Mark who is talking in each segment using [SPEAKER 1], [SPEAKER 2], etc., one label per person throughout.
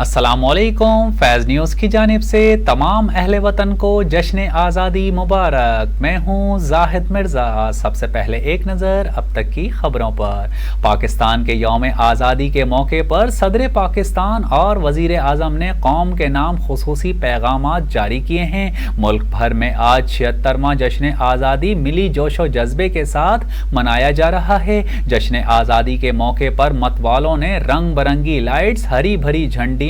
[SPEAKER 1] अस्सलामुअलैकुम। फैज़ न्यूज़ की जानिब से तमाम अहले वतन को जश्न आज़ादी मुबारक। मैं हूँ जाहिद मिर्ज़ा। सबसे पहले एक नज़र अब तक की खबरों पर। पाकिस्तान के यौम आज़ादी के मौके पर सदर पाकिस्तान और वज़ीर आज़म ने कौम के नाम खुसूसी पैगामात जारी किए हैं। मुल्क भर में आज 76वां जश्न आज़ादी मिली जोशो जज्बे के साथ मनाया जा रहा है। जश्न आज़ादी के मौके पर मतवालों ने रंग बिरंगी लाइट्स, हरी भरी झंडे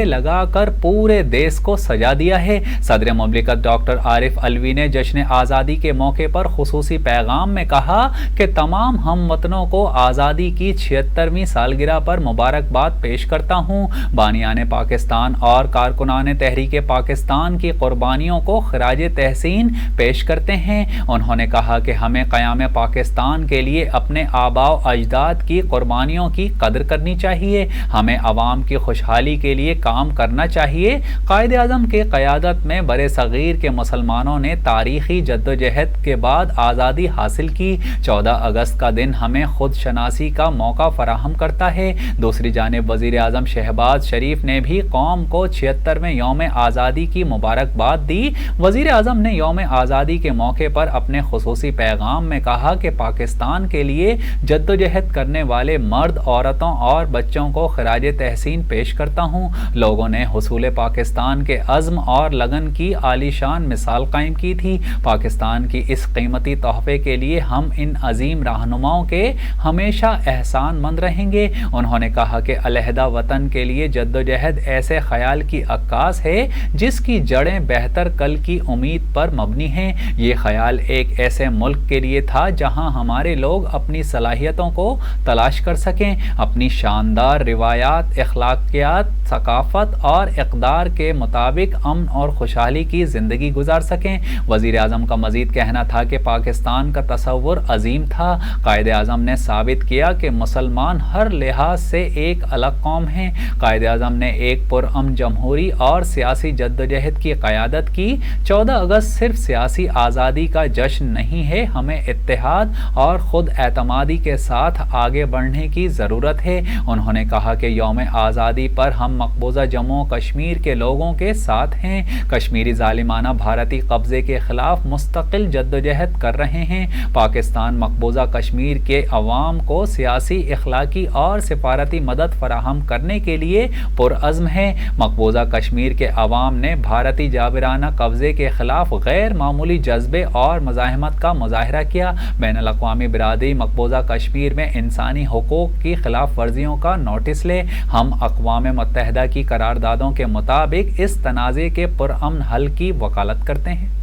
[SPEAKER 1] लगाकर पूरे देश को सजा दिया है। सदर मुमलिकत डॉक्टर आरिफ अलवी ने जश्न आज़ादी के मौके पर खुसूसी पैगाम में कहा कि तमाम हम वतनों को आज़ादी की 76वीं सालगिरह पर मुबारकबाद पेश करता हूँ। बानियान पाकिस्तान और कारकुनान तहरीक पाकिस्तान की कुर्बानियों को खराज तहसीन पेश करते हैं। उन्होंने कहा कि हमें क़याम पाकिस्तान के लिए अपने आबाओ अजदाद की कुर्बानियों की कदर करनी चाहिए। हमें अवाम की खुशहाली के लिए काम करना चाहिए। कायद आज़म के क़यादत में बरे सग़ीर के मुसलमानों ने तारीख़ी जद्दोजहद के बाद आज़ादी हासिल की। 14 अगस्त का दिन हमें खुद शनासी का मौका फराहम करता है। दूसरी जानिब वज़ीर आज़म शहबाज शरीफ ने भी कौम को 76वें यौम आज़ादी की मुबारकबाद दी। वज़ीर आज़म ने यौम आज़ादी के मौके पर अपने खुसूसी पैगाम में कहा कि पाकिस्तान के लिए जद्दोजहद करने वाले मर्द, औरतों और बच्चों को खराज तहसीन पेश करता हूँ। लोगों ने हुसूल पाकिस्तान के अज़्म और लगन की आलीशान मिसाल कायम की थी। पाकिस्तान की इस कीमती तोहफे के लिए हम इन अजीम रहनुमाओं के हमेशा एहसानमंद रहेंगे। उन्होंने कहा कि अलहदा वतन के लिए जद्दोजहद ऐसे ख्याल की अक्कास है जिसकी जड़ें बेहतर कल की उम्मीद पर मबनी हैं। ये ख्याल एक ऐसे मुल्क के लिए था जहाँ हमारे लोग अपनी सलाहियतों को तलाश कर सकें, अपनी शानदार रिवायात, अखलाकियात, सकाफ़त और इक़दार के मुताबिक अमन और खुशहाली की ज़िंदगी गुजार सकें। वज़ीर आज़म का मज़ीद कहना था कि पाकिस्तान का तसव्वुर अजीम था। कायद आज़म ने साबित किया कि मुसलमान हर लिहाज से एक अलग कौम हैं। कायद आज़म ने एक पुरअमन जमहूरी और सियासी जद्दोजहद की क़यादत की। 14 अगस्त सिर्फ सियासी आज़ादी का जश्न नहीं है, हमें इत्तेहाद और ख़ुद एतमादी के साथ आगे बढ़ने की ज़रूरत है। उन्होंने कहा कि यौम आज़ादी पर हम मकबूजा जम्मू कश्मीर के लोगों के साथ हैं। कश्मीरी ज़ालिमाना भारतीय कब्ज़े के ख़िलाफ़ मुस्तकिल जद्दोजहद कर रहे हैं। पाकिस्तान मकबूजा कश्मीर के अवाम को सियासी, अखलाकी और सिफारती मदद फराहम करने के लिए पुरअज़्म है। मकबूजा कश्मीर के अवाम ने भारतीय जाबिराना कब्ज़े के ख़िलाफ़ गैर मामूली जज्बे और मज़ाहमत का मुज़ाहरा किया। बैनुल-अक़वामी बिरादरी मकबूजा कश्मीर में इंसानी हुकूक़ की खिलाफ वर्जियों का नोटिस ले। हम अक़वाम मुत्तहिदा की करारदादों के मुताबिक इस तनाज़े के पुरअमन हल की वकालत करते हैं।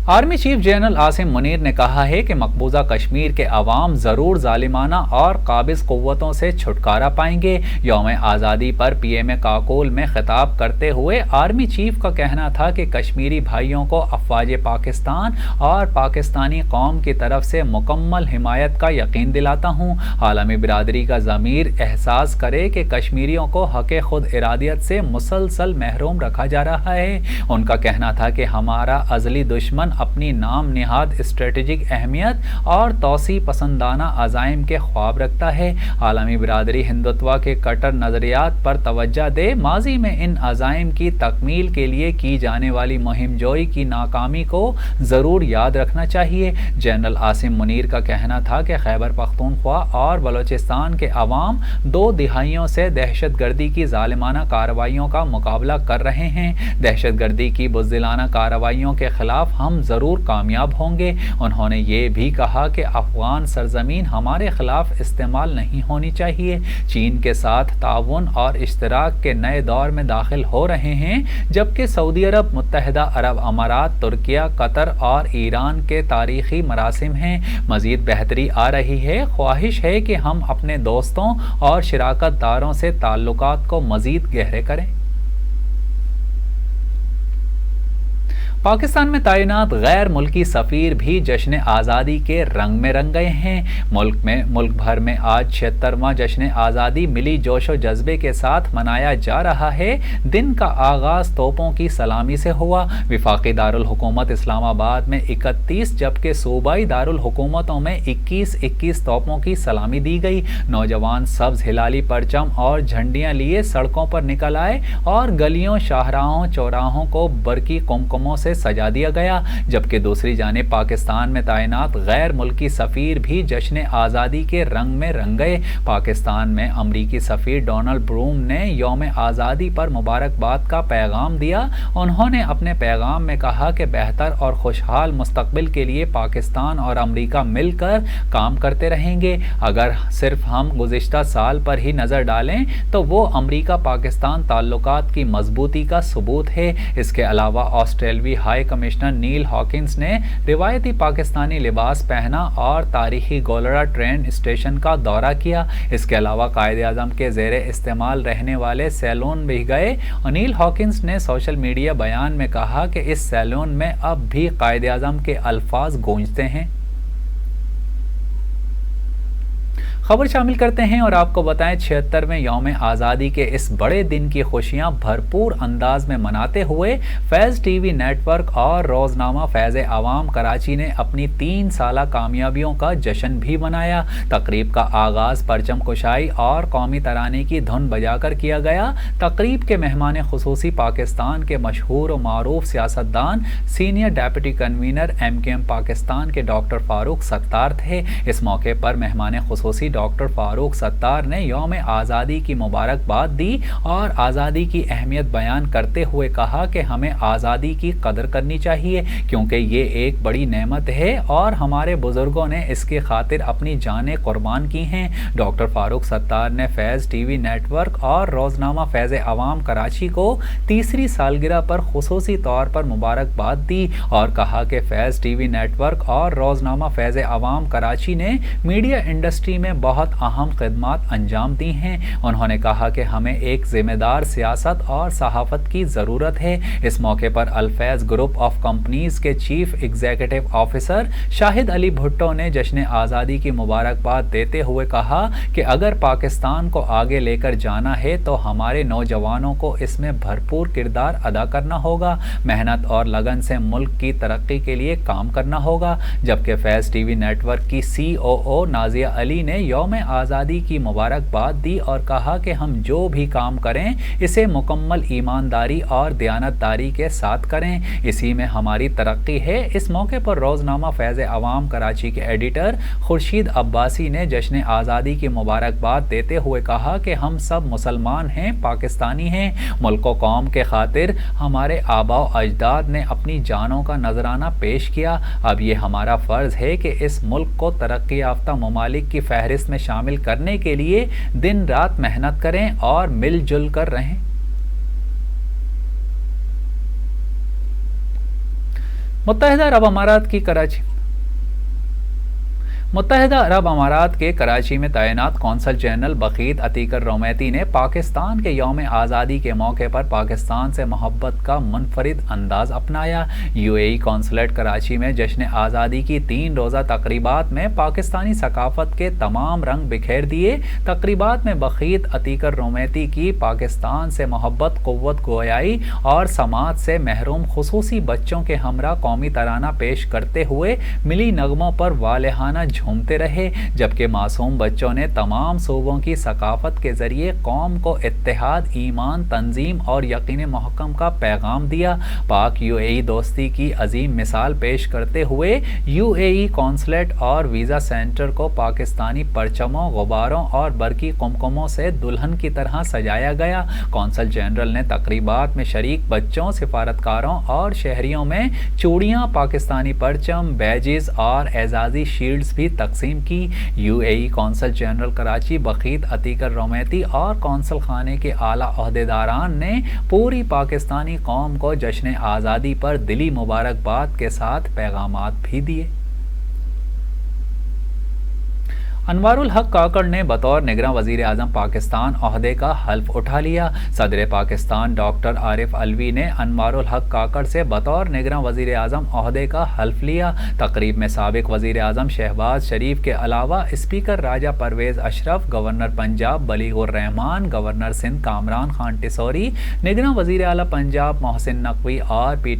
[SPEAKER 1] Army chief general Asim Munir ने कहा है कि मकबूजा कश्मीर के अवाम ज़रूर ज़ालिमाना और काबिज़ क़ुव्वतों से छुटकारा पाएंगे। यौम आज़ादी पर पीएम काकोल में खिताब करते हुए आर्मी चीफ का कहना था कि कश्मीरी भाइयों को अफ़वाज पाकिस्तान और पाकिस्तानी कौम की तरफ से मुकम्मल हिमायत का यकीन दिलाता हूँ। आलमी बिरादरी का ज़मीर एहसास करे कि कश्मीरियों को हक़ खुद इरादियत से मुसलसल महरूम रखा जा रहा है। उनका कहना था कि हमारा अज़ली दुश्मन अपनी नाम निहाद स्ट्रेटेजिक अहमियत और तोसी पसंदाना अज़ाइम के ख्वाब रखता है। आलमी बिरादरी हिंदुत्व के कट्टर नज़रियात पर तवज्जो दे। माजी में इन अज़ाइम की तकमील के लिए की जाने वाली मुहिम जोई की नाकामी को ज़रूर याद रखना चाहिए। जनरल आसिम मुनीर का कहना था कि खैबर पख्तूनख्वा और बलोचिस्तान के अवाम 2 दिहाइयों से दहशत गर्दी की ज़ालिमाना कार्रवाइयों का मुकाबला कर रहे हैं। दहशत गर्दी की बुज़दिलाना कार्रवाइयों के ख़िलाफ़ हम ज़रूर कामयाब होंगे। उन्होंने ये भी कहा कि अफ़गान सरज़मीन हमारे ख़िलाफ़ इस्तेमाल नहीं होनी चाहिए। चीन के साथ ताउन और इश्तराक के नए दौर में दाखिल हो रहे हैं, जबकि सऊदी अरब, मुत्तहिदा अरब अमारात, तुर्किया, कतर और ईरान के तारीख़ी मरासिम हैं। मज़ीद बेहतरी आ रही है। ख्वाहिश है कि हम अपने दोस्तों और शिराकतदारों से ताल्लुकात को मज़ीद गहरे करें। पाकिस्तान में तैनात गैर मुल्की सफ़ीर भी जश्न आज़ादी के रंग में रंग गए हैं। मुल्क भर में आज 76वां जश्न आज़ादी मिली जोश व जज्बे के साथ मनाया जा रहा है। दिन का आगाज़ तोपों की सलामी से हुआ। वफाकी दारुल हुकूमत इस्लामाबाद में 31 जबकि सूबाई दारुल हुकूमतों में 21 तोपों की सलामी दी गई। नौजवान सब्ज़ हिलाली परचम और झंडियाँ लिए सड़कों पर निकल आए और गलियों, शाहराहों, चौराहों को बरकी कुमकुमों से सजा दिया गया। जबकि दूसरी जानिब पाकिस्तान में तैनात गैर मुल्की सफ़ीर भी जश्न आज़ादी के रंग में रंग गए। पाकिस्तान में अमरीकी सफ़ीर डोनाल्ड ब्रूम ने यौम आज़ादी पर मुबारकबाद का पैगाम दिया। उन्होंने अपने पैगाम में कहा कि बेहतर और खुशहाल मुस्तकबिल के लिए पाकिस्तान और अमरीका मिलकर काम करते रहेंगे। अगर सिर्फ हम गुज़िश्ता साल पर ही नज़र डालें तो वो अमरीका पाकिस्तान ताल्लुकात की मजबूती का सबूत है। इसके अलावा ऑस्ट्रेलवी हाई कमिश्नर नील हॉकिंस ने रिवायती पाकिस्तानी लिबास पहना और तारीखी गोलरा ट्रेन स्टेशन का दौरा किया। इसके अलावा कायदे आज़म के ज़ेरे इस्तेमाल रहने वाले सैलून भी गए। नील हॉकिंस ने सोशल मीडिया बयान में कहा कि इस सैलून में अब भी कायदे आज़म के अल्फाज गूंजते हैं। खबर शामिल करते हैं और आपको बताएं 76वें यौम आज़ादी के इस बड़े दिन की खुशियां भरपूर अंदाज में मनाते हुए फैज़ टीवी नेटवर्क और रोज़नामा फैज़ आवाम कराची ने अपनी 3 साला कामयाबियों का जश्न भी मनाया। तकरीब का आगाज़ परचम कुशाई और कौमी तराने की धुन बजाकर किया गया। तकरीब के मेहमान खुसूसी पाकिस्तान के मशहूर व मारूफ सियासतदान senior deputy convener MKM Pakistan के डॉक्टर फारूक सत्तार थे। इस मौके पर मेहमान खुसूसी डॉक्टर फारूक सत्तार ने यौम आज़ादी की मुबारकबाद दी और आज़ादी की अहमियत बयान करते हुए कहा कि हमें आज़ादी की कदर करनी चाहिए क्योंकि ये एक बड़ी नेमत है और हमारे बुज़ुर्गों ने इसके खातिर अपनी जानें कुर्बान की हैं। डॉक्टर फारूक सत्तार ने फैज़ टीवी नेटवर्क और रोज़नामा फैज़ आवाम कराची को तीसरी सालगिरह पर खुसूसी तौर पर मुबारकबाद दी और कहा कि फैज़ टीवी नेटवर्क और रोज़नामा फैज़ आवाम कराची ने मीडिया इंडस्ट्री में बहुत अहम खिदमात अंजाम दी हैं। उन्होंने कहा कि हमें एक ज़िम्मेदार सियासत और सहाफ़त की ज़रूरत है। इस मौके पर अल्फैज़ ग्रुप ऑफ कंपनीज़ के chief executive officer Shahid Ali Bhutto ने जश्न आज़ादी की मुबारकबाद देते हुए कहा कि अगर पाकिस्तान को आगे लेकर जाना है तो हमारे नौजवानों को इसमें भरपूर किरदार अदा करना होगा, मेहनत और लगन से मुल्क की तरक्की के लिए काम करना होगा। जबकि फैज़ टीवी नेटवर्क की COO नाजिया अली ने यौम आज़ादी की मुबारकबाद दी और कहा कि हम जो भी काम करें इसे मुकम्मल ईमानदारी और दयानतदारी के साथ करें, इसी में हमारी तरक्की है। इस मौके पर रोज़नामा फैज़ आवाम कराची के एडिटर खुर्शीद अब्बासी ने जश्न आज़ादी की मुबारकबाद देते हुए कहा कि हम सब मुसलमान हैं, पाकिस्तानी हैं। मुल्क व कौम के खातिर हमारे आबाओ अजदाद ने अपनी जानों का नजराना पेश किया। अब ये हमारा फ़र्ज़ है कि इस मुल्क को तरक्की याफ्ता ममालिक की फहरिस्त में शामिल करने के लिए दिन रात मेहनत करें और मिलजुल कर रहें। मुत्तहिदा अरब अमारात के कराची में तैनात कौंसल जनरल बखीत अतीकर रोमैती ने पाकिस्तान के यौम आज़ादी के मौके पर पाकिस्तान से मोहब्बत का मुनफरिद अंदाज अपनाया। UAE कौंसलेट कराची में जश्न आज़ादी की 3 रोज़ा तकरीबात में पाकिस्तानी सकाफ़त के तमाम रंग बिखेर दिए। तकरीबात में बखीत अतीकर रोमैती की पाकिस्तान से मोहब्बत, क़ुव्वत गोयाई और समाज से महरूम खुसूसी बच्चों के हमरा कौमी तराना पेश करते हुए मिली नगमों पर वालेहाना झूमते रहे। जबकि मासूम बच्चों ने तमाम सूबों की सकाफत के ज़रिए कौम को इत्तेहाद, ईमान, तंजीम और यकीन महकम का पैगाम दिया। पाक UAE दोस्ती की अजीम मिसाल पेश करते हुए UAE कौंसलेट और वीज़ा सेंटर को पाकिस्तानी परचमों, गुब्बारों और बरकी कुमकुमों से दुल्हन की तरह सजाया गया। कौंसल जनरल ने तकरीबात में शरीक बच्चों, सिफारतकारों और शहरियों में चूड़ियाँ, पाकिस्तानी परचम, बैजेस और एजाज़ी शील्ड्स भी तकसीम की। UAE कौंसल जनरल कराची बखीत अतीकर रोमैती और कौंसल खाने के आला ओहदेदारान ने पूरी पाकिस्तानी कौम को जश्न आज़ादी पर दिली मुबारकबाद के साथ पैगामात भी दिए। انوار الحق کاکڑ نے بطور نگراں وزیر اعظم پاکستان عہدے کا حلف اٹھا لیا۔ صدر پاکستان ڈاکٹر عارف علوی نے انوار الحق کاکڑ سے بطور نگراں وزیر اعظم عہدے کا حلف لیا۔ تقریب میں سابق وزیر اعظم شہباز شریف کے علاوہ speaker Raja Pervaiz Ashraf, governor Punjab Baligh ur Rehman, governor Sindh Kamran Khan Tessori, نگراں وزیر اعلیٰ پنجاب محسن نقوی اور P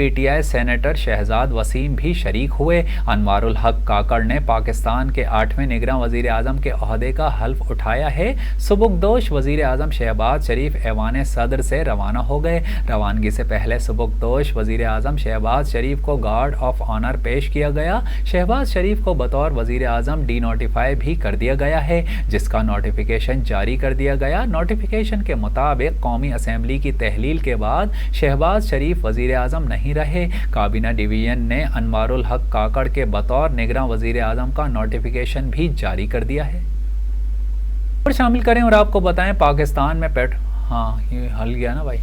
[SPEAKER 1] T I senator Shahzad Waseem بھی شریک ہوئے۔ انوار الحق کاکڑ نے پاکستان کے 8ویں نگراں وزیر اعظم کے عہدے کا حلف اٹھایا ہے۔ سبکدوش وزیر اعظم شہباز شریف ایوان صدر سے روانہ ہو گئے۔ روانگی سے پہلے سبکدوش وزیر اعظم شہباز شریف کو گارڈ آف آنر پیش کیا گیا۔ شہباز شریف کو بطور وزیر اعظم ڈی نوٹیفائی بھی کر دیا گیا ہے، جس کا نوٹیفیکیشن جاری کر دیا گیا۔ نوٹیفیکیشن کے مطابق قومی اسمبلی کی تحلیل کے بعد شہباز شریف وزیر اعظم نہیں رہے۔ کابینہ ڈویژن نے انوار الحق کاکڑ کے بطور نگراں وزیر اعظم کا نوٹیفیکیشن بھی جاری کر دیا ہے۔ اور شامل کریں اور آپ کو بتائیں پاکستان میں یہ ہل گیا نا بھائی۔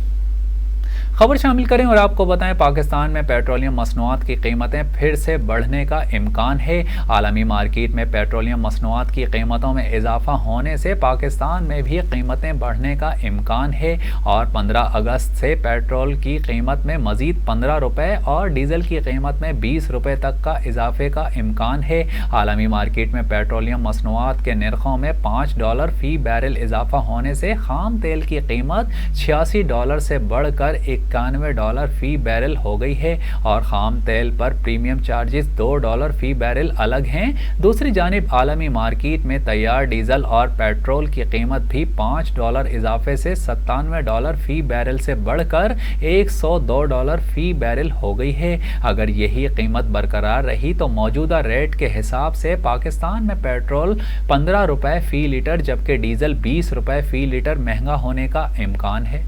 [SPEAKER 1] خبر شامل کریں اور آپ کو بتائیں پاکستان میں پیٹرولیم مصنوعات کی قیمتیں پھر سے بڑھنے کا امکان ہے۔ عالمی مارکیٹ میں پیٹرولیم مصنوعات کی قیمتوں میں اضافہ ہونے سے پاکستان میں بھی قیمتیں بڑھنے کا امکان ہے اور 15 اگست سے پیٹرول کی قیمت میں مزید 15 روپے اور ڈیزل کی قیمت میں 20 روپے تک کا اضافے کا امکان ہے۔ عالمی مارکیٹ میں پیٹرولیم مصنوعات کے نرخوں میں $5 فی بیرل اضافہ ہونے سے خام تیل کی قیمت $86 سے بڑھ کر $91 فی بیرل ہو گئی ہے اور خام تیل پر پریمیم چارجز $2 فی بیرل الگ ہیں۔ دوسری جانب عالمی مارکیٹ میں تیار ڈیزل اور پیٹرول کی قیمت بھی $5 اضافے سے $97 فی بیرل سے بڑھ کر $102 فی بیرل ہو گئی ہے۔ اگر یہی قیمت برقرار رہی تو موجودہ ریٹ کے حساب سے پاکستان میں پیٹرول $15 فی لیٹر جبکہ ڈیزل $20 فی لیٹر مہنگا ہونے کا امکان ہے۔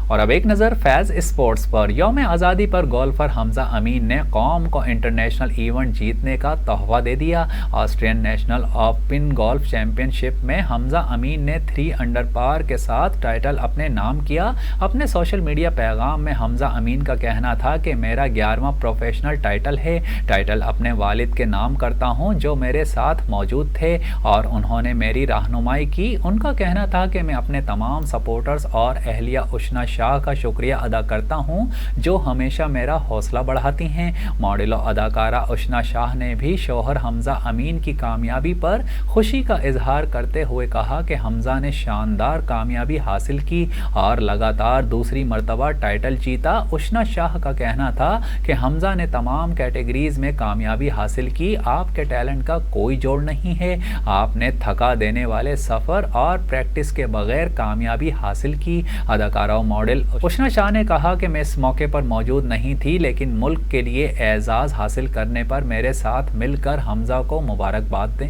[SPEAKER 1] اور اب ایک نظر فیض اسپورٹس پر۔ یوم آزادی پر گولفر حمزہ امین نے قوم کو انٹرنیشنل ایونٹ جیتنے کا تحفہ دے دیا۔ Australian national open golf championship میں حمزہ امین نے 3 انڈر پار کے ساتھ ٹائٹل اپنے نام کیا۔ اپنے سوشل میڈیا پیغام میں حمزہ امین کا کہنا تھا کہ میرا 11واں پروفیشنل ٹائٹل ہے۔ ٹائٹل اپنے والد کے نام کرتا ہوں جو میرے ساتھ موجود تھے اور انہوں نے میری رہنمائی کی۔ ان کا کہنا تھا کہ میں اپنے تمام سپورٹرز اور اہلیہ اشنا شاہ کا شکریہ ادا کرتا ہوں جو ہمیشہ میرا حوصلہ بڑھاتی ہیں۔ ماڈل و اداکارہ اشنا شاہ نے بھی شوہر حمزہ امین کی کامیابی پر خوشی کا اظہار کرتے ہوئے کہا کہ حمزہ نے شاندار کامیابی حاصل کی اور لگاتار دوسری مرتبہ ٹائٹل جیتا۔ اشنا شاہ کا کہنا تھا کہ حمزہ نے تمام کیٹیگریز میں کامیابی حاصل کی۔ آپ کے ٹیلنٹ کا کوئی جوڑ نہیں ہے، آپ نے تھکا دینے والے سفر اور پریکٹس کے بغیر کامیابی حاصل کی۔ اداکارہ و ماڈل اشنا شاہ نے کہا کہ میں اس موقع پر موجود نہیں تھی لیکن ملک کے لیے اعزاز حاصل کرنے پر میرے ساتھ مل کر حمزہ کو مبارکباد دیں۔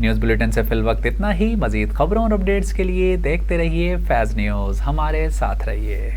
[SPEAKER 1] نیوز بلیٹن سے فی الوقت اتنا ہی۔ مزید خبروں اور اپڈیٹس کے لیے دیکھتے رہیے فیض نیوز، ہمارے ساتھ رہیے۔